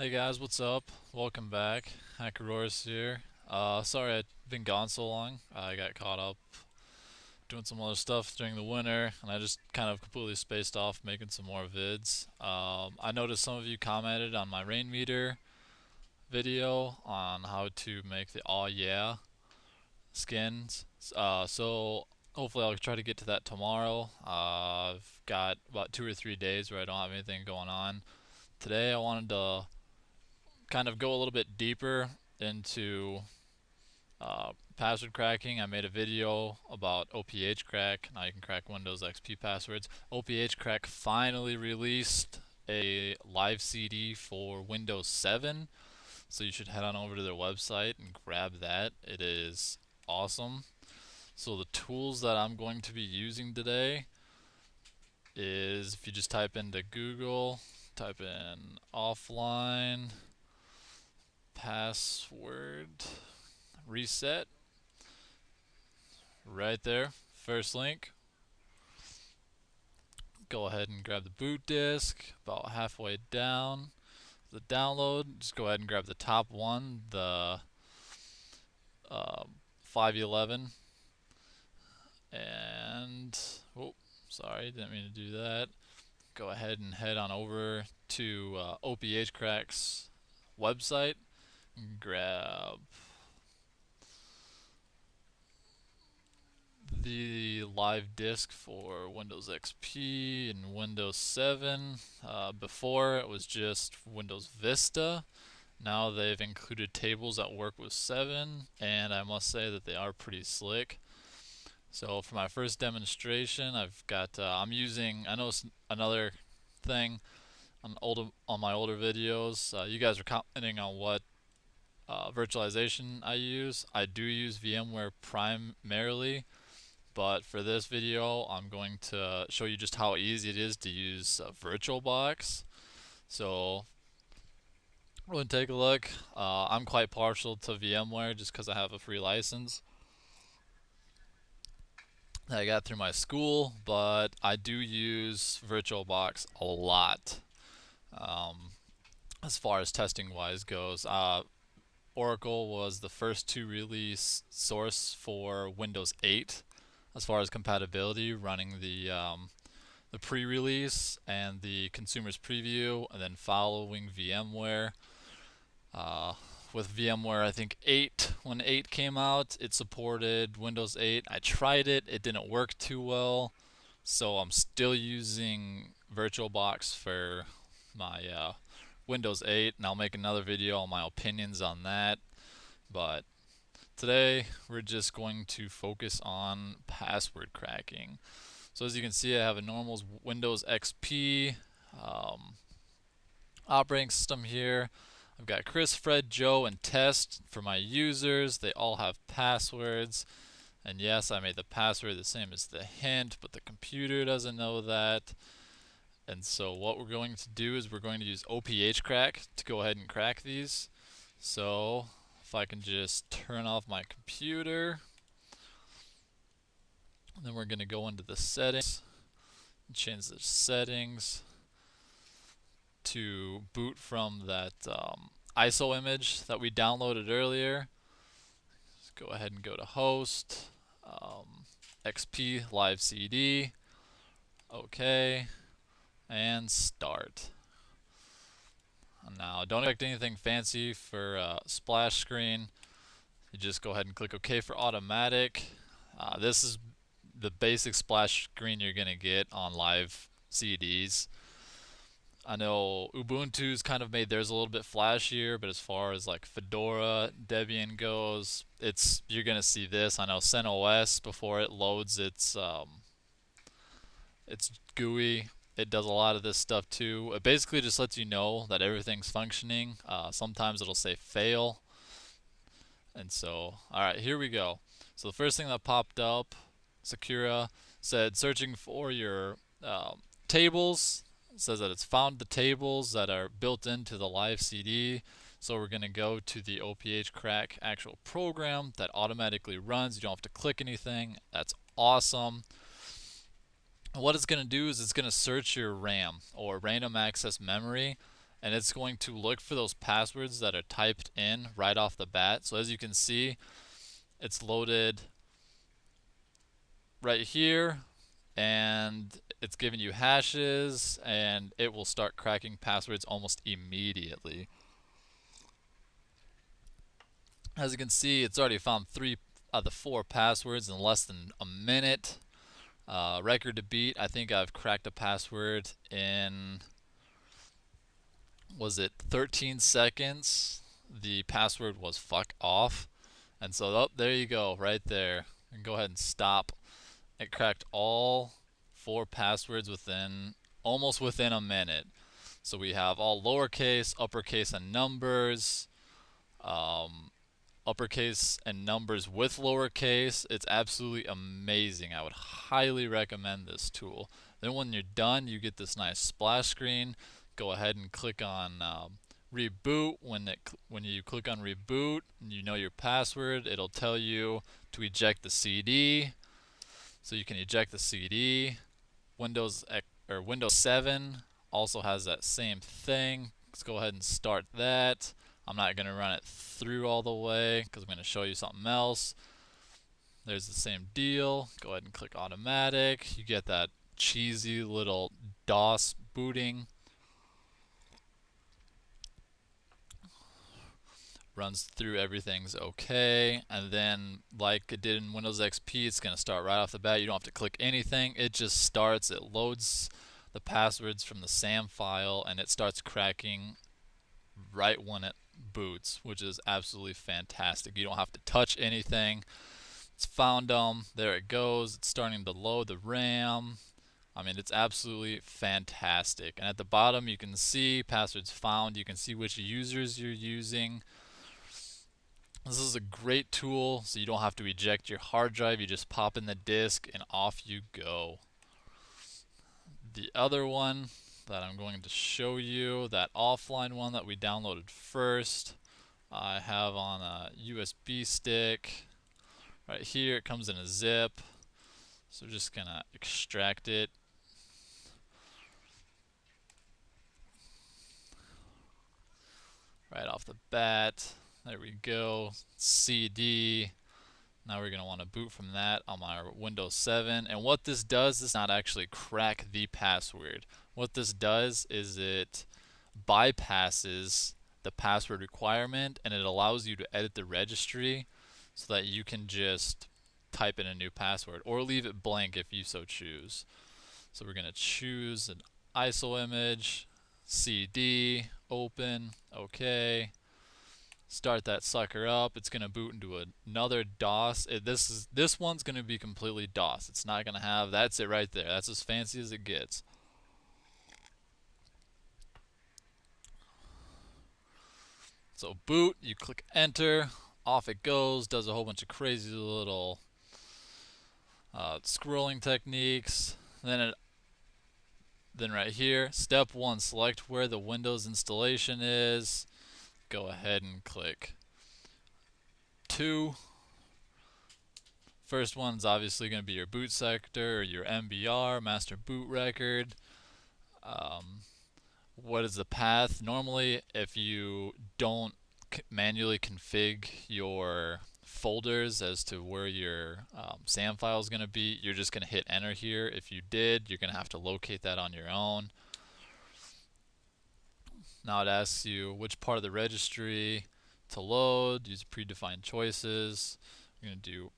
Hey guys, what's up? Welcome back. Hackerors here. Sorry I've been gone so long. I got caught up doing some other stuff during the winter, and I just kind of completely spaced off making some more vids. I noticed some of you commented on my rain meter video on how to make the Aw Yeah skins. So hopefully I'll try to get to that tomorrow. I've got about 2 or 3 days where I don't have anything going on. Today I wanted to kind of go a little bit deeper into password cracking. I made a video about OPH crack. Now you can crack Windows XP passwords. OPH crack finally released a live CD for Windows 7, so you should head on over to their website and grab that. It is awesome. So the tools that I'm going to be using today is if you just type into Google, type in offline password reset right there. First link. Go ahead and grab the boot disk about halfway down. The download, just go ahead and grab the top one, the 511. And, oh, sorry, didn't mean to do that. Go ahead and head on over to OPH Crack's website and grab the live disk for Windows XP and Windows 7. Before it was just Windows Vista. Now they've included tables that work with 7, and I must say that they are pretty slick. So for my first demonstration, I've got I'm using. I noticed another thing on my older videos. You guys are commenting on what virtualization I use. I do use VMware primarily. But for this video, I'm going to show you just how easy it is to use VirtualBox. So go and take a look. I'm quite partial to VMware just because I have a free license that I got through my school, but I do use VirtualBox a lot as far as testing wise goes. Oracle was the first to release source for Windows 8 as far as compatibility, running the pre-release and the consumer's preview, and then following VMware. Uh, with VMware, I think 8, when 8 came out, it supported Windows 8. I tried it, it didn't work too well, so I'm still using VirtualBox for my Windows 8, and I'll make another video on my opinions on that. But today, we're just going to focus on password cracking. So as you can see, I have a normal Windows XP operating system here. I've got Chris, Fred, Joe, and Test for my users. They all have passwords. And yes, I made the password the same as the hint, but the computer doesn't know that. And so what we're going to do is we're going to use OPH crack to go ahead and crack these. So if I can just turn off my computer, then we're going to go into the settings and change the settings to boot from that ISO image that we downloaded earlier. Let's go ahead and go to host, XP live CD, OK, and start. Now don't expect anything fancy for splash screen. You just go ahead and click OK for automatic. This is the basic splash screen you're going to get on live CDs. I know Ubuntu's kind of made theirs a little bit flashier, but as far as like Fedora, Debian goes, you're gonna see this. I know CentOS before it loads its GUI, it does a lot of this stuff too. It basically just lets you know that everything's functioning. Sometimes it'll say fail, and so all right, here we go. So the first thing that popped up, Sakura said searching for your tables. It says that it's found the tables that are built into the live CD. So we're going to go to the OPH crack actual program that automatically runs. You don't have to click anything. That's awesome. What it's going to do is it's going to search your RAM or random access memory, and it's going to look for those passwords that are typed in right off the bat. So as you can see, it's loaded right here, and it's giving you hashes, and it will start cracking passwords almost immediately. As you can see, it's already found 3 of the 4 passwords in less than a minute. Record to beat, I think I've cracked a password in, was it 13 seconds? The password was fuck off. And so, oh, there you go, right there. And go ahead and stop. It cracked all 4 passwords within, almost within a minute. So we have all lowercase, uppercase, and numbers. Uppercase and numbers with lowercase. It's absolutely amazing. I would highly recommend this tool. Then when you're done, you get this nice splash screen. Go ahead and click on reboot. When you click on reboot and you know your password, it'll tell you to eject the CD. So you can eject the CD. Windows 7 also has that same thing. Let's go ahead and start that. I'm not going to run it through all the way because I'm going to show you something else. There's the same deal. Go ahead and click automatic. You get that cheesy little DOS booting. Runs through, everything's okay, and then like it did in Windows XP, it's going to start right off the bat. You don't have to click anything. It just starts. It loads the passwords from the SAM file, and it starts cracking right when it boots, which is absolutely fantastic. You don't have to touch anything. It's found them. There it goes. It's starting to load the RAM. I mean, it's absolutely fantastic. And at the bottom, you can see passwords found. You can see which users you're using. This is a great tool, so you don't have to eject your hard drive. You just pop in the disk and off you go. The other one that I'm going to show you, that offline one that we downloaded first, I have on a USB stick. Right here, it comes in a zip. So we're just gonna extract it. Right off the bat. There we go. CD. Now we're going to want to boot from that on my Windows 7. And what this does is not actually crack the password. What this does is it bypasses the password requirement, and it allows you to edit the registry so that you can just type in a new password or leave it blank if you so choose. So we're going to choose an ISO image, CD, open, OK. Start that sucker up. It's going to boot into another DOS. This one's going to be completely DOS. It's not going to have, that's it right there. That's as fancy as it gets. So boot, you click enter, off it goes, does a whole bunch of crazy little scrolling techniques. Then right here, step 1, select where the Windows installation is. Go ahead and click 2. First one's obviously going to be your boot sector or your MBR, master boot record. What is the path? Normally, if you don't manually config your folders as to where your SAM file is going to be, you're just going to hit enter here. If you did, you're going to have to locate that on your own. Now it asks you which part of the registry to load. Use predefined choices. We're going to do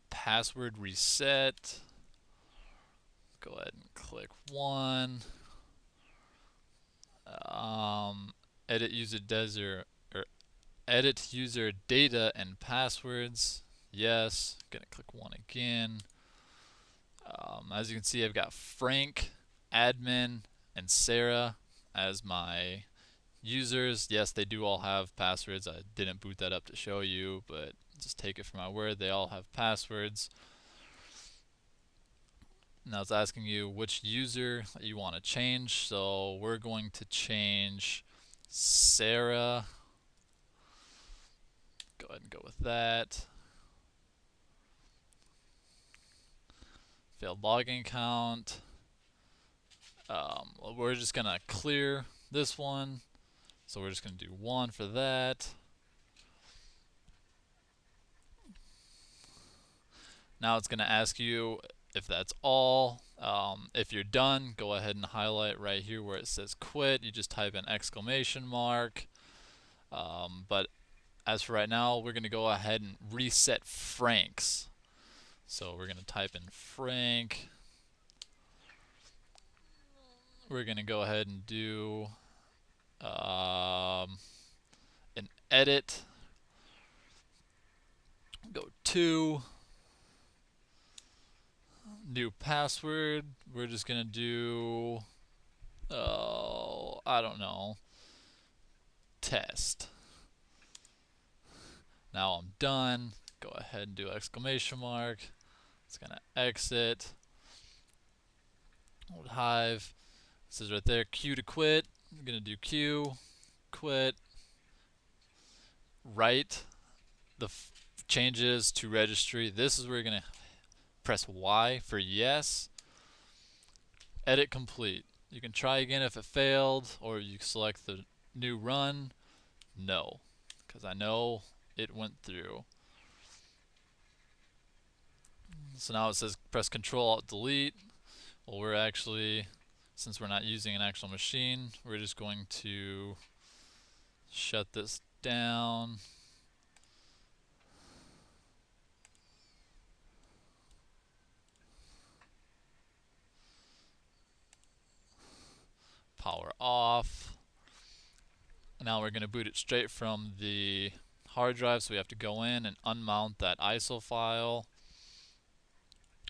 password reset. Go ahead and click 1. Edit user data and passwords. Yes. Gonna click 1 again. As you can see, I've got Frank, admin, and Sarah as my users. Yes, they do all have passwords. I didn't boot that up to show you, but just take it for my word. They all have passwords. Now it's asking you which user you want to change. So we're going to change Sarah. Go ahead and go with that. Failed login account. We're just going to clear this one. So we're just going to do 1 for that. Now it's going to ask you if that's all. If you're done, go ahead and highlight right here where it says quit. You just type in exclamation mark. But as for right now, we're going to go ahead and reset francs. So we're going to type in franc. We're going to go ahead and do an edit. Go to new password. We're just going to do, I don't know, test. Now I'm done. Go ahead and do exclamation mark. It's going to exit. Old Hive. It says right there, Q to quit. I'm going to do Q, quit, write the changes to registry. This is where you're going to press Y for yes. Edit complete. You can try again if it failed, or you select the new run. No, because I know it went through. So now it says press Control Alt Delete. Well, we're actually, since we're not using an actual machine, we're just going to shut this down. Power off. Now we're going to boot it straight from the hard drive, so we have to go in and unmount that ISO file.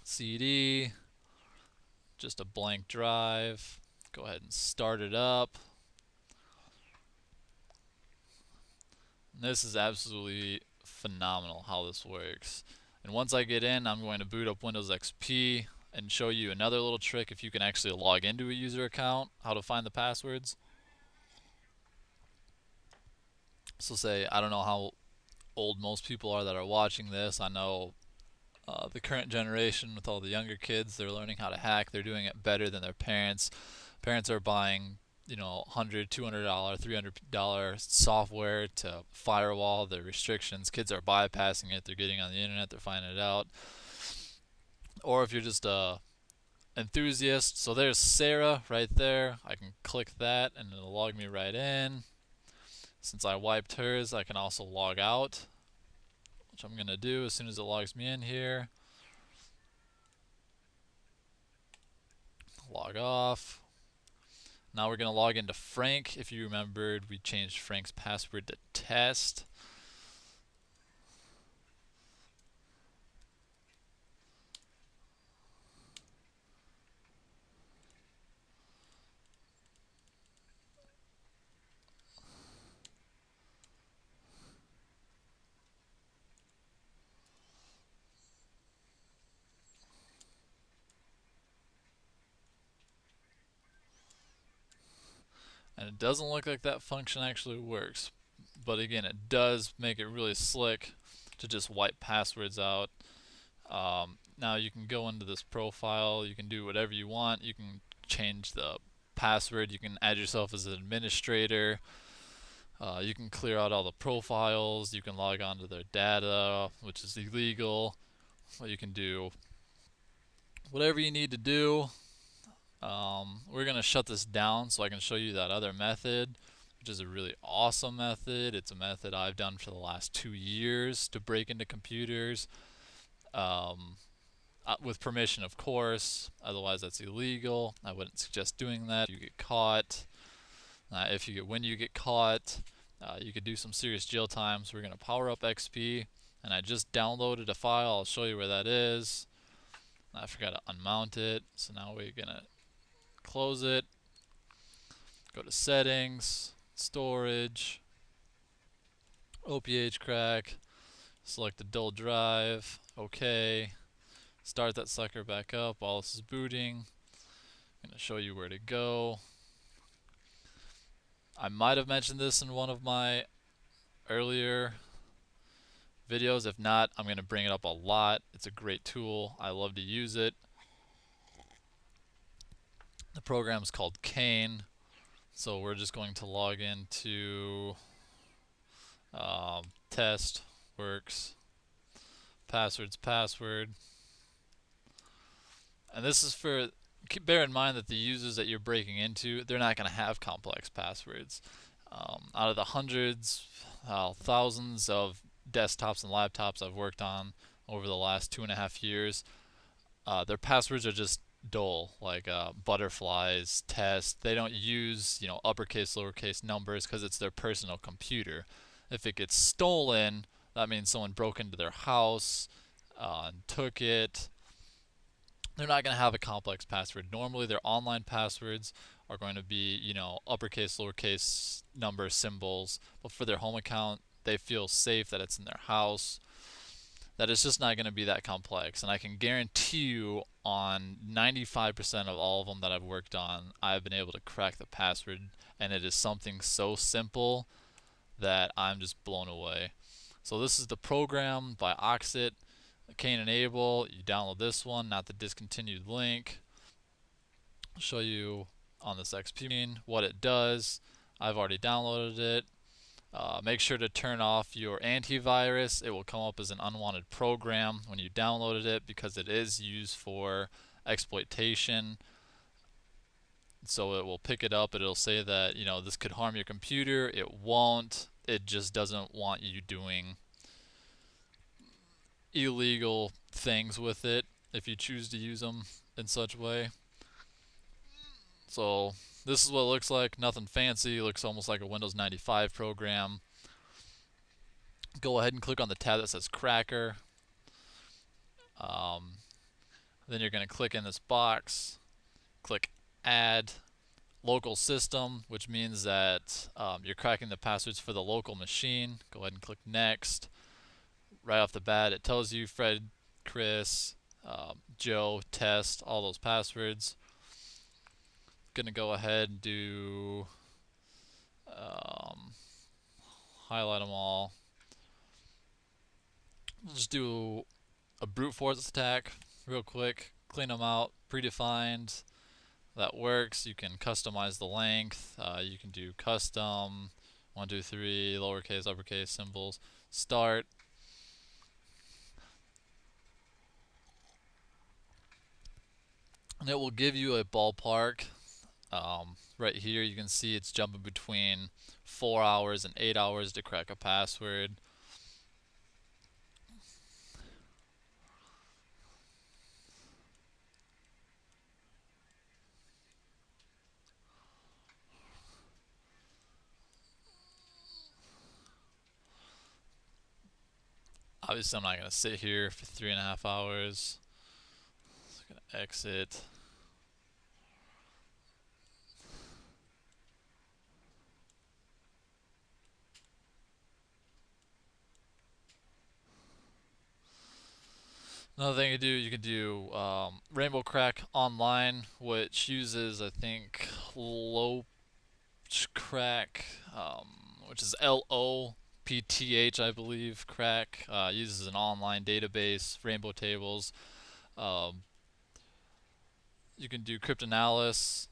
CD, just a blank drive. Go ahead and start it up. And this is absolutely phenomenal how this works. And once I get in, I'm going to boot up Windows XP and show you another little trick if you can actually log into a user account, how to find the passwords. So say, I don't know how old most people are that are watching this. I know the current generation with all the younger kids, they're learning how to hack. They're doing it better than their parents. Parents are buying, $100, $200, $300 software to firewall their restrictions. Kids are bypassing it. They're getting on the internet. They're finding it out. Or if you're just a enthusiast, so there's Sarah right there. I can click that and it'll log me right in. Since I wiped hers, I can also log out, which I'm going to do as soon as it logs me in here. Log off. Now we're going to log into Frank. If you remembered, we changed Frank's password to test. And it doesn't look like that function actually works. But again, it does make it really slick to just wipe passwords out. Now you can go into this profile, you can do whatever you want. You can change the password, you can add yourself as an administrator. You can clear out all the profiles, you can log on to their data, which is illegal. Well, you can do whatever you need to do. We're going to shut this down so I can show you that other method, which is a really awesome method. It's a method I've done for the last 2 years to break into computers. With permission, of course. Otherwise, that's illegal. I wouldn't suggest doing that. You get caught. When you get caught, you could do some serious jail time. So we're going to power up XP, and I just downloaded a file. I'll show you where that is. I forgot to unmount it, so now we're going to close it. Go to settings, storage, OPH crack, select the dull drive, OK. Start that sucker back up while this is booting. I'm going to show you where to go. I might have mentioned this in one of my earlier videos. If not, I'm going to bring it up a lot. It's a great tool. I love to use it. The program is called Kane. So we're just going to log into test works password, and this is for, bear in mind that the users that you're breaking into, they're not going to have complex passwords. Out of the hundreds, thousands of desktops and laptops I've worked on over the last 2.5 years, their passwords are just dull, like butterflies, test. They don't use, uppercase, lowercase numbers because it's their personal computer. If it gets stolen, that means someone broke into their house and took it. They're not going to have a complex password. Normally, their online passwords are going to be, uppercase, lowercase numbers, symbols. But for their home account, they feel safe that it's in their house, that it's just not going to be that complex. And I can guarantee you on 95% of all of them that I've worked on, I've been able to crack the password, and it is something so simple that I'm just blown away. So this is the program by Oxit, Cain and Abel. You download this one, not the discontinued link. I'll show you on this XP machine what it does. I've already downloaded it. Make sure to turn off your antivirus. It will come up as an unwanted program when you downloaded it because it is used for exploitation. So it will pick it up. It'll say that, this could harm your computer. It won't. It just doesn't want you doing illegal things with it if you choose to use them in such a way. So this is what it looks like. Nothing fancy. It looks almost like a Windows 95 program. Go ahead and click on the tab that says Cracker. Then you're going to click in this box, click Add Local System, which means that you're cracking the passwords for the local machine. Go ahead and click Next. Right off the bat, it tells you Fred, Chris, Joe, Test, all those passwords. Gonna go ahead and do highlight them all. We'll just do a brute force attack real quick, clean them out, predefined. That works. You can customize the length. You can do custom 1, 2, 3, lowercase, uppercase symbols. Start. And it will give you a ballpark. Right here you can see it's jumping between 4 hours and 8 hours to crack a password. Obviously I'm not going to sit here for 3.5 hours. So I'm going to exit. Another thing you can do Rainbow Crack Online, which uses, I think, Low Crack, which is LOPTH, I believe. Crack uses an online database, Rainbow Tables. Um, you can do cryptanalysis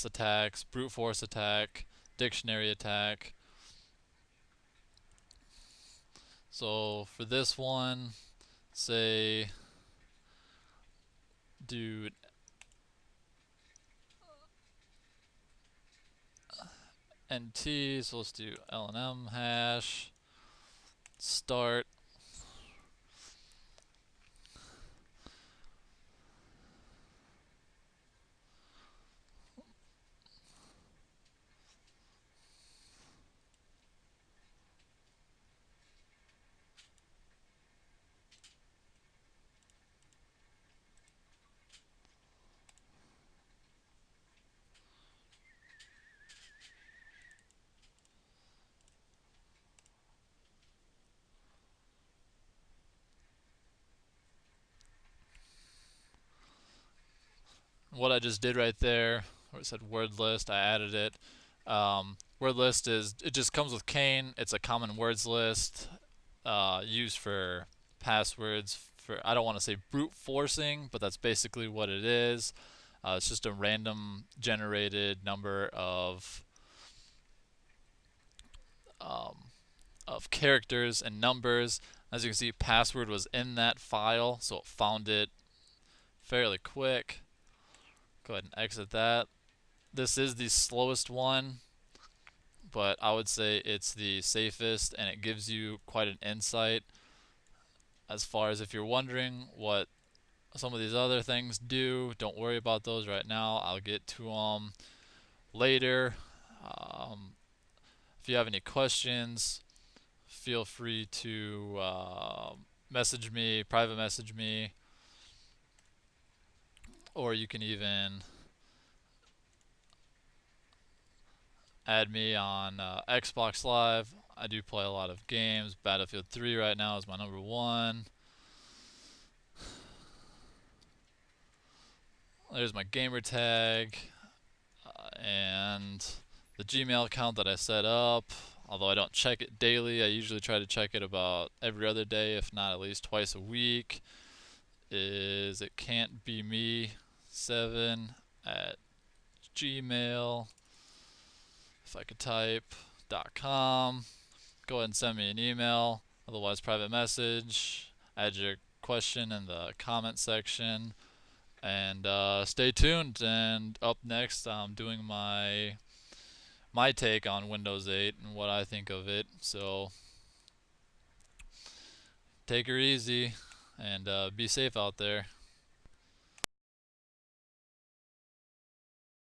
attacks, brute force attack, dictionary attack. So for this one, say do NT, so let's do LNM hash, start. What I just did right there, where it said word list, I added it. Word list it just comes with Cain. It's a common words list used for passwords. For, I don't want to say brute forcing, but that's basically what it is. It's just a random generated number um, of characters and numbers. As you can see, password was in that file, so it found it fairly quick. Go ahead and exit that. This is the slowest one, but I would say it's the safest, and it gives you quite an insight as far as if you're wondering what some of these other things do. Don't worry about those right now. I'll get to them later. Um, if you have any questions, feel free to message me, private message me, or you can even add me on Xbox Live. I do play a lot of games. Battlefield 3 right now is my number one. There's my gamer tag and the Gmail account that I set up. Although I don't check it daily, I usually try to check it about every other day, if not at least twice a week. Is it can't be me 7 at Gmail. If I could type .com. Go ahead and send me an email. Otherwise, private message. Add your question in the comment section. And stay tuned. And up next, I'm doing my take on Windows 8 and what I think of it. So take her easy and be safe out there.